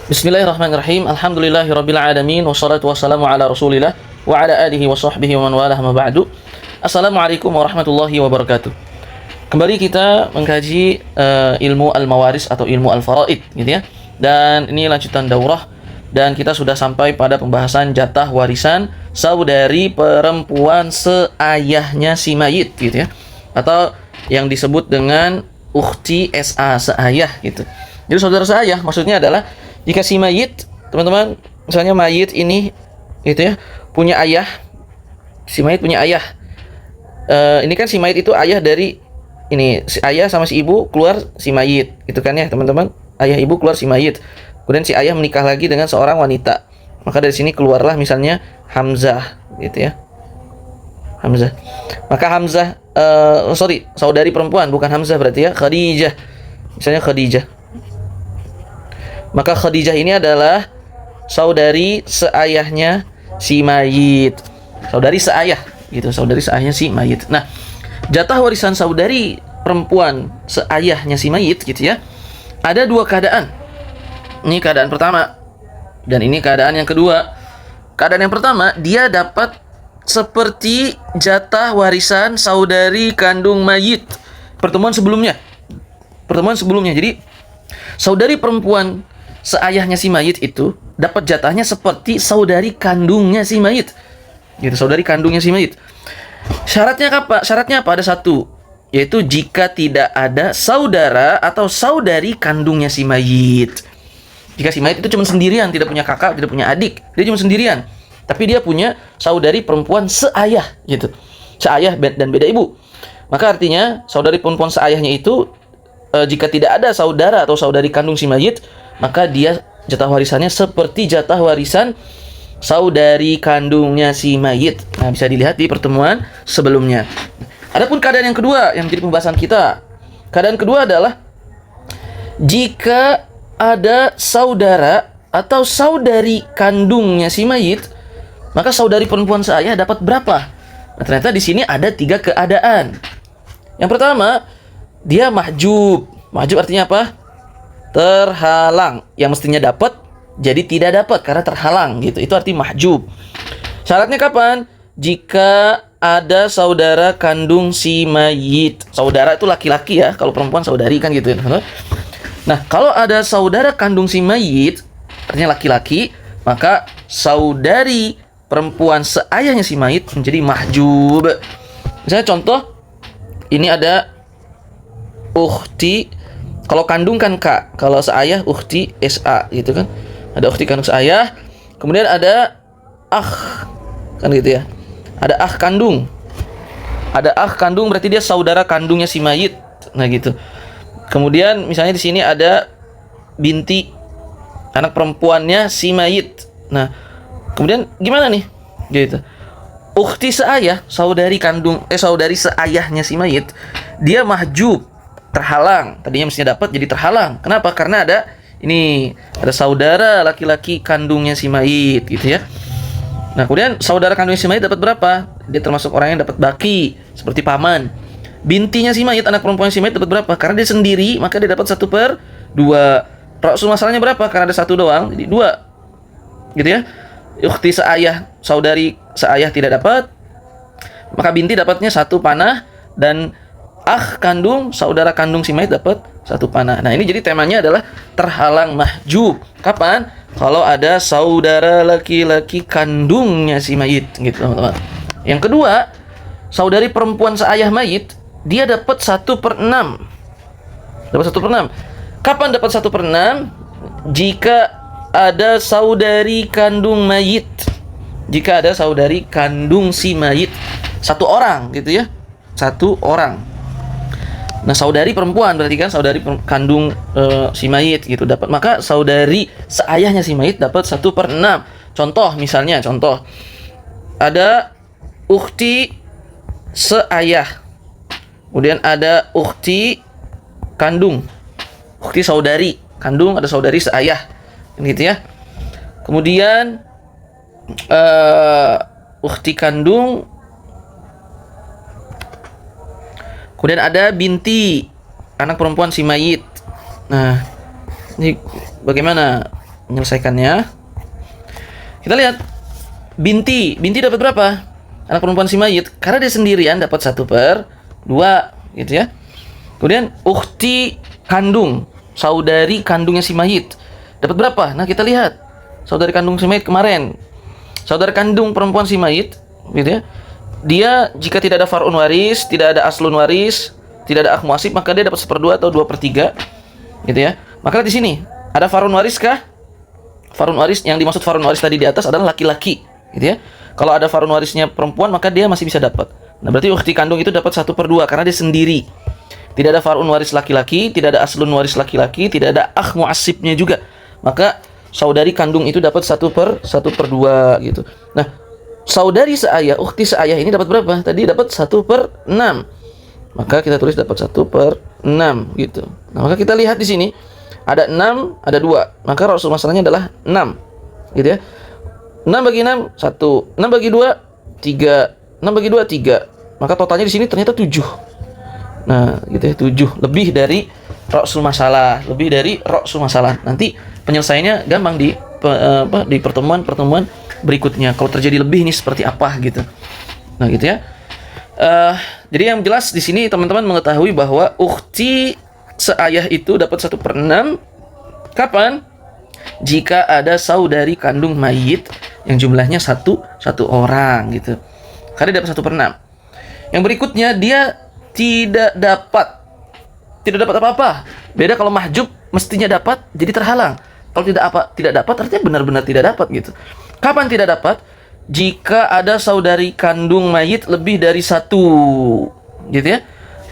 Bismillahirrahmanirrahim. Alhamdulillahirabbil alamin wassalatu wassalamu ala Rasulillah wa ala alihi wa sahbihi wa man walah ma ba'du. Assalamualaikum warahmatullahi wabarakatuh. Kembali kita mengkaji ilmu al-mawaris atau ilmu al-faraid gitu ya. Dan ini lanjutan daurah dan kita sudah sampai pada pembahasan jatah warisan saudari perempuan seayahnya si mayit gitu ya. Atau yang disebut dengan ukhti SA, seayah gitu. Jadi saudara seayah maksudnya adalah jika si mayit, teman-teman, misalnya mayit ini gitu ya, punya ayah. Si mayit punya ayah. Ini kan si mayit itu ayah dari ini, si ayah sama si ibu keluar si mayit, gitu kan ya, teman-teman. Ayah ibu keluar si mayit. Kemudian si ayah menikah lagi dengan seorang wanita. Maka dari sini keluarlah misalnya Hamzah, gitu ya. Hamzah. Maka Hamzah saudari perempuan, bukan Hamzah berarti ya, Khadijah. Misalnya Khadijah. Maka Khadijah ini adalah saudari seayahnya si mayit. Saudari seayah gitu, saudari seayahnya si mayit. Nah, jatah warisan saudari perempuan seayahnya si mayit gitu ya. Ada dua keadaan. Ini keadaan pertama dan ini keadaan yang kedua. Keadaan yang pertama, dia dapat seperti jatah warisan saudari kandung mayit pertemuan sebelumnya. Jadi saudari perempuan seayahnya si mayit itu dapat jatahnya seperti saudari kandungnya si mayit. Gitu, saudari kandungnya si mayit. Syaratnya apa? Ada satu, yaitu jika tidak ada saudara atau saudari kandungnya si mayit. Jika si mayit itu cuma sendirian, tidak punya kakak, tidak punya adik, dia cuma sendirian. Tapi dia punya saudari perempuan seayah gitu. Seayah dan beda ibu. Maka artinya saudari perempuan seayahnya itu jika tidak ada saudara atau saudari kandung si mayit, maka dia jatah warisannya seperti jatah warisan saudari kandungnya si mayit. Nah, bisa dilihat di pertemuan sebelumnya. Adapun keadaan yang kedua yang menjadi pembahasan kita. Keadaan kedua adalah jika ada saudara atau saudari kandungnya si mayit, maka saudari perempuan seayah dapat berapa? Nah, ternyata di sini ada 3 keadaan. Yang pertama, dia mahjub. Mahjub artinya apa? Terhalang. Yang mestinya dapat jadi tidak dapat karena terhalang gitu. Itu arti mahjub. Syaratnya kapan? Jika ada saudara kandung si mayit. Saudara itu laki-laki ya, kalau perempuan saudari kan gitu ya. Nah, kalau ada saudara kandung si mayit, artinya laki-laki, maka saudari perempuan seayahnya si mayit menjadi mahjub. Misalnya contoh, ini ada ukhti. Kalau kandung kan K, kalau seayah ukhti SA gitu kan. Ada ukhti kandung seayah, kemudian ada kan gitu ya. Ada kandung. Ada kandung berarti dia saudara kandungnya si mayit. Nah gitu. Kemudian misalnya di sini ada binti, anak perempuannya si mayit. Nah, kemudian gimana nih? Gitu. Ukhti seayah, saudari seayahnya si mayit, dia mahjub, terhalang. Tadinya mestinya dapat jadi terhalang. Kenapa? Karena ada saudara laki-laki kandungnya si mayit gitu ya. Nah, kemudian saudara kandungnya si mayit dapat berapa? Dia termasuk orang yang dapat baki, seperti paman. Bintinya si mayit, anak perempuan si mayit dapat berapa? Karena dia sendiri, maka dia dapat 1/2. Rasul masalahnya berapa? Karena ada 1 doang, jadi 2. Gitu ya. Ukhti seayah, saudari seayah tidak dapat, maka binti dapatnya 1 panah, dan kandung, saudara kandung si mayit dapat 1 panah. Nah, ini jadi temanya adalah terhalang mahjub. Kapan? Kalau ada saudara laki-laki kandungnya si mayit gitu, teman-teman. Yang kedua, saudari perempuan seayah mayit, dia dapat 1/6. Dapat 1/6. Kapan dapat 1/6? Jika ada saudari kandung mayit. Jika ada saudari kandung si mayit, 1 orang gitu ya. 1 orang. Nah, saudari perempuan berarti kan saudari kandung si mayit gitu dapat. Maka saudari seayahnya si mayit dapat 1/6. Contoh ada ukhti seayah. Kemudian ada ukhti kandung. Ukhti saudari kandung, ada saudari seayah. Gitu ya. Kemudian ukhti kandung. Kemudian ada binti, anak perempuan si mayit. Nah, ini bagaimana menyelesaikannya. Kita lihat binti dapat berapa? Anak perempuan si mayit, karena dia sendirian dapat 1/2 gitu ya. Kemudian ukhti kandung, saudari kandungnya si mayit, dapat berapa? Nah, kita lihat saudari kandung si mayit kemarin. Saudara kandung perempuan si mayit gitu ya. Dia jika tidak ada far'un waris, tidak ada aslun waris, tidak ada akh mu'assib, maka dia dapat 1/2 atau 2/3 gitu ya. Maka di sini ada far'un waris kah? Far'un waris, yang dimaksud far'un waris tadi di atas adalah laki-laki gitu ya. Kalau ada far'un warisnya perempuan, maka dia masih bisa dapat. Nah, berarti ukhti kandung itu dapat 1/2 karena dia sendiri. Tidak ada far'un waris laki-laki, tidak ada aslun waris laki-laki, tidak ada akh mu'assibnya juga. Maka saudari kandung itu dapat 1/2 gitu. Nah, saudari seayah, ukhti seayah ini dapat berapa? Tadi dapat 1/6. Maka kita tulis dapat 1/6 gitu. Nah, maka kita lihat di sini ada 6, ada 2. Maka rasul masalahnya adalah 6. Gitu ya. 6 bagi 6 1, 6 bagi 2 3, 6 bagi 2 3. Maka totalnya di sini ternyata 7. Nah, gitu ya, 7 lebih dari rasul masalah, lebih dari rasul masalah. Nanti penyelesaiannya gampang di pertemuan berikutnya. Kalau terjadi lebih ini seperti apa gitu. Nah, gitu ya. Jadi yang jelas di sini teman-teman mengetahui bahwa ukhti seayah itu dapat 1/6 kapan? Jika ada saudari kandung mayit yang jumlahnya satu orang gitu. Karena dapat 1/6. Yang berikutnya dia tidak dapat apa-apa. Beda kalau mahjub mestinya dapat jadi terhalang. Kalau tidak dapat artinya benar-benar tidak dapat gitu. Kapan tidak dapat? Jika ada saudari kandung mayit lebih dari 1 gitu ya.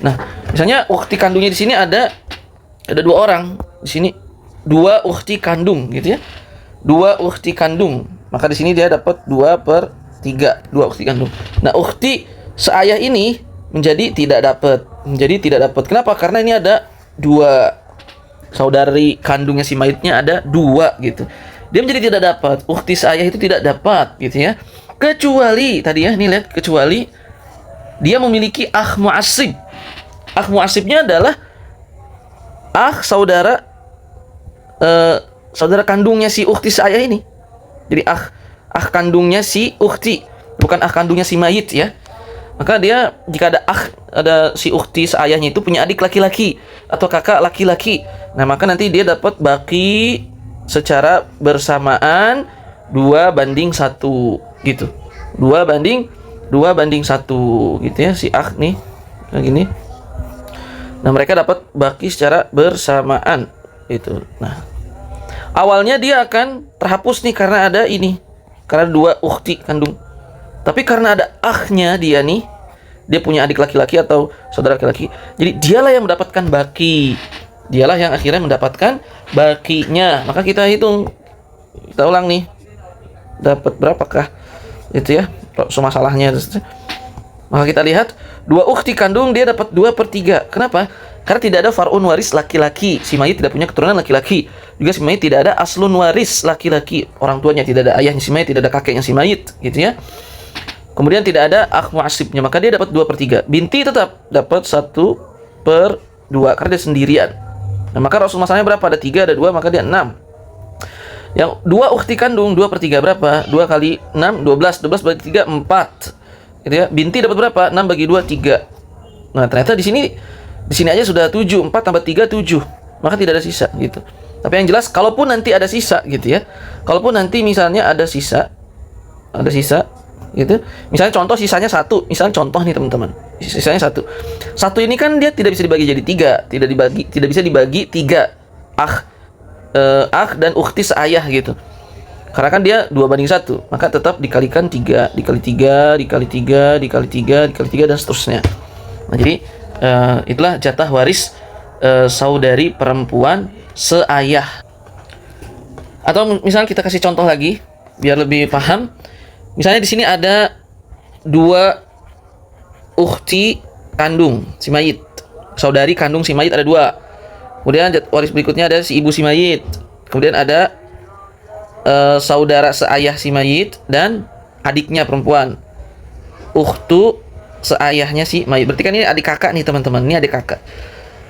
Nah, misalnya ukhti kandungnya di sini ada 2 orang. Di sini 2 ukhti kandung gitu ya. 2 ukhti kandung. Maka di sini dia dapat 2/3, 2 ukhti kandung. Nah, ukhti seayah ini menjadi tidak dapat. Kenapa? Karena ini ada 2 saudari kandungnya si mayitnya ada 2 gitu. Dia menjadi tidak dapat. Ukhti seayah itu tidak dapat gitu ya. Kecuali tadi ya, nih lihat, kecuali dia memiliki akh mu'assib. Akh mu'assibnya adalah saudara kandungnya si ukhti seayah ini. Jadi akh kandungnya si ukhti, bukan akh kandungnya si mayit ya. Maka dia jika ada si ukhti seayahnya itu punya adik laki-laki atau kakak laki-laki. Nah, maka nanti dia dapat baki secara bersamaan 2/1 gitu. 2/1 gitu ya, si akh nih kayak gini. Nah, mereka dapat baki secara bersamaan itu. Nah, awalnya dia akan terhapus nih karena ada ini. Karena 2 ukhti kandung. Tapi karena ada akhnya dia nih, dia punya adik laki-laki atau saudara laki-laki. Jadi dialah yang mendapatkan baki. Dialah yang akhirnya mendapatkan bakinya. Maka kita hitung, kita ulang nih. Dapat berapakah? Itu ya, masalahnya. Maka kita lihat 2 ukhti kandung dia dapat 2/3. Kenapa? Karena tidak ada far'un waris laki-laki. Si mayit tidak punya keturunan laki-laki. Juga si mayit tidak ada aslun waris laki-laki. Orang tuanya tidak ada, ayahnya si mayit, tidak ada kakeknya si mayit, gitu ya. Kemudian tidak ada akh mu'assibnya, maka dia dapat 2/3. Binti tetap dapat 1/2 karena dia sendirian. Nah, maka rasul masalahnya berapa? Ada 3, ada 2, maka dia 6. Yang 2 ukhti kandung 2/3 berapa? 2 kali 6 12, 12 bagi 3 4. Gitu ya. Binti dapat berapa? 6 bagi 2 3. Nah, ternyata di sini aja sudah 7, 4 tambah 3 7. Maka tidak ada sisa gitu. Tapi yang jelas kalaupun nanti ada sisa gitu ya. Kalaupun nanti misalnya ada sisa gitu. Misalnya contoh sisanya 1. Misalnya contoh nih teman-teman. Sisanya 1. 1 ini kan dia tidak bisa dibagi jadi 3, tidak bisa dibagi 3. Akh dan ukhti seayah gitu. Karena kan dia 2/1, maka tetap dikalikan 3, dikali 3, dikali 3, dikali 3, dikali 3 dan seterusnya. Nah, jadi itulah jatah waris saudari perempuan seayah. Atau misalnya kita kasih contoh lagi biar lebih paham. Misalnya di sini ada 2 ukhti kandung si mayit. Saudari kandung si mayit ada 2. Kemudian waris berikutnya ada si ibu si mayit. Kemudian ada saudara seayah si mayit dan adiknya perempuan. Ukhtu seayahnya si mayit. Berarti kan ini adik kakak nih teman-teman. Ini adik kakak.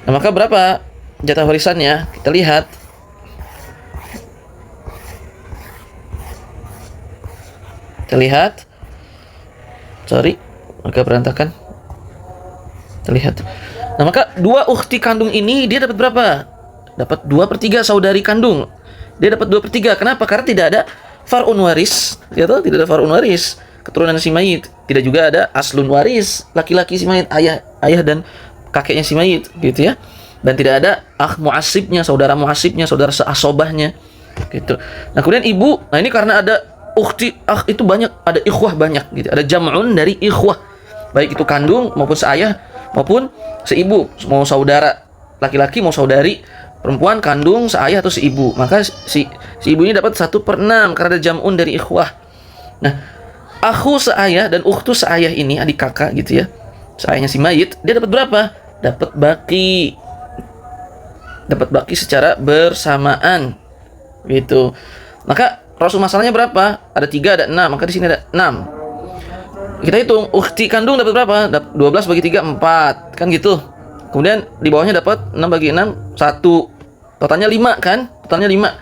Nah, maka berapa jatah warisannya? Kita lihat. Terlihat? Sorry, agak berantakan. Terlihat. Nah, maka dua ukhti kandung ini dia dapat berapa? Dapat 2/3 saudari kandung. Dia dapat 2/3. Kenapa? Karena tidak ada far'un waris. Ya tahu, tidak ada far'un waris, keturunan si mayit. Tidak juga ada aslun waris, laki-laki si mayit, ayah dan kakeknya si mayit, gitu ya. Dan tidak ada mu'asibnya, saudara mu'asibnya, saudara seasobahnya, gitu. Nah, kemudian ibu, nah ini karena ada ukhti, itu banyak, ada ikhwah banyak, gitu. Ada jam'un dari ikhwah, baik itu kandung maupun seayah maupun seibu, mau saudara laki-laki mau saudari perempuan kandung seayah atau seibu, maka si ibu ini dapat 1/6 karena ada jam'un dari ikhwah. Nah, akhu seayah dan ukhtu seayah ini adik kakak gitu ya, seayahnya si mayit, dia dapat berapa? Dapat baki secara bersamaan gitu. Maka rasul masalahnya berapa? Ada 3, ada 6, maka di sini ada 6. Kita hitung, ukhti kandung dapat berapa? 12 bagi 3, 4. Kan gitu. Kemudian di bawahnya dapat 6 bagi 6, 1. Totalnya 5 kan? Totalnya 5.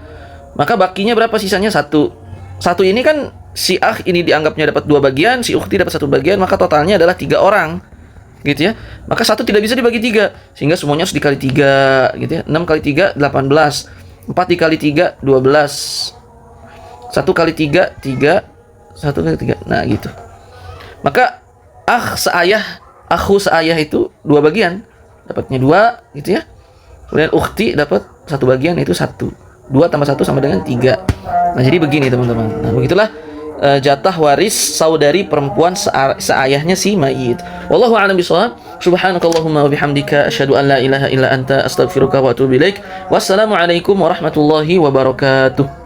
Maka bakinya berapa? Sisanya 1. 1 ini kan si ini dianggapnya dapat 2 bagian, si ukhti dapat 1 bagian, maka totalnya adalah 3 orang. Gitu ya. Maka 1 tidak bisa dibagi 3, sehingga semuanya harus dikali 3 gitu ya. 6 kali 3 18. 4 dikali 3 12. 1 kali 3 3. 1 kali 3. Nah, gitu. Maka akhu seayah itu 2 bagian, dapatnya 2 gitu ya. Kemudian ukhti dapat 1 bagian, itu 1. 2 tambah 1 sama dengan 3. Nah, jadi begini teman-teman. Nah, begitulah jatah waris saudari perempuan seayahnya si mayit. Wallahu a'lam bishawab. Subhanakallahumma wa bihamdika asyhadu an la ilaha illa anta astaghfiruka wa atubu ilaik. Wassalamualaikum warahmatullahi wabarakatuh.